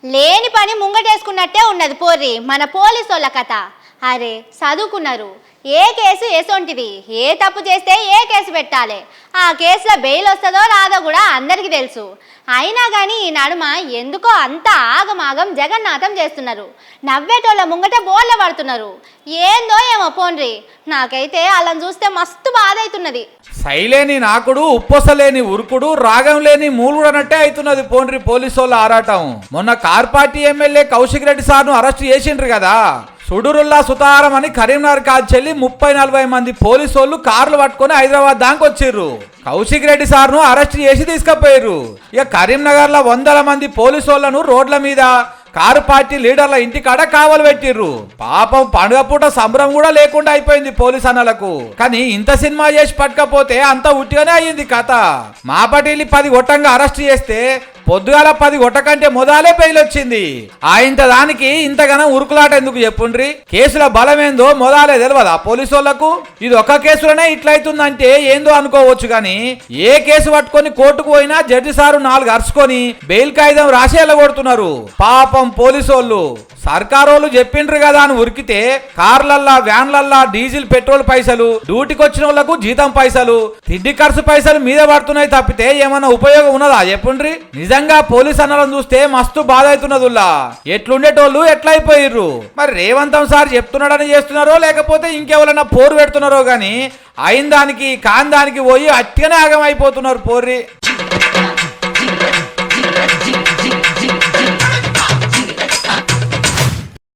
లేని పని ముంగటేసుకున్నట్టే ఉన్నది పోర్రి మన పోలీసోళ్ళ కథ. అరే చదువుకున్నారు, ఏ కేసు ఎసొంటిది, ఏ తప్పు చేస్తే ఏ కేసు పెట్టాలి, ఆ కేసులో బెయిల్ వస్తుందో రాదో కూడా అందరికీ తెలుసు. అయినా కానీ ఈ నడుమ ఎందుకో అంత ఆగమాగం జగన్నాథం చేస్తున్నారు. నవ్వేటోళ్ళ ముంగట బోర్ల పడుతున్నారు. ఏందో ఏమో పోన్రి, నాకైతే వాళ్ళని చూస్తే మస్తు బాధ అవుతున్నది. సైలేని నాకుడు, ఉప్పొసలేని ఉరుకుడు, రాగం లేని మూలుడు అన్నట్టే అవుతున్నది పోన్రి పోలీసోళ్ళ ఆరాటం. మొన్న car party MLA Kaushik Reddy సార్ను అరెస్ట్ చేసిండ్రు కదా. సుడురుల్లా సుతారం అని కరీంనగర్ కాల్చెల్లి 30-40 మంది పోలీసోళ్ళు కార్లు పట్టుకొని హైదరాబాద్ దాకా వచ్చిర్రు. కౌశిక్ రెడ్డి సార్ను అరెస్ట్ చేసి తీసుకుపోయారు. ఇక కరీంనగర్ లో 100 మంది పోలీసోళ్లను రోడ్ల మీద కారు పార్టీ లీడర్ల ఇంటికాడ కావలు పెట్టిర్రు. పాపం పండుగ పూట సంబరం కూడా లేకుండా అయిపోయింది పోలీస్ అన్నలకు. కానీ ఇంత సినిమా చేసి పట్టకపోతే అంత ఉట్టిగానే అయ్యింది కథ. మాపటిల్లి 10 గొట్టంగా అరెస్ట్ చేస్తే పొద్దుగాల 10 గొట్టకంటే మొదలే బెయిల్ వచ్చింది. ఇంత దానికి ఇంతగానో ఉరుకులాట ఎందుకు చెప్పుండ్రి? కేసుల బలమేందో మొదలే తెలియదా పోలీసోళ్లకు? ఇది ఒక కేసులోనే ఇట్లయితుందంటే ఏందో అనుకోవచ్చు. గాని ఏ కేసు పట్టుకొని కోర్టుకు పోయినా జడ్జి సారు 4 అరుచుకొని బెయిల్ కాగితం రాసి ఎల్లగొడుతున్నారు. పాపం పోలీసోళ్ళు సర్కారోళ్ళు చెప్పిండ్రు కదా అని ఉరికితే కార్లల్లా, వ్యాన్లల్లా డీజిల్ పెట్రోల్ పైసలు, డ్యూటీకి వచ్చిన వాళ్ళకు జీతం పైసలు, తిండి ఖర్చు పైసలు మీద పడుతున్నాయి తప్పితే ఏమన్నా ఉపయోగం ఉన్నదా చెప్పుండ్రి? నిజంగా పోలీస్ అన్నలను చూస్తే మస్తు బాధ అవుతున్నదుల్లా. ఎట్లుండేటోళ్ళు ఎట్లయిపోయిర్రు మరి? రేవంతం సార్ చెప్తున్నాడని చేస్తున్నారో లేకపోతే ఇంకెవరన్నా పోరు పెడుతున్నారో గాని అయిన దానికి కాని దానికి పోయి అట్టిగానే ఆగమైపోతున్నారు పోర్రి.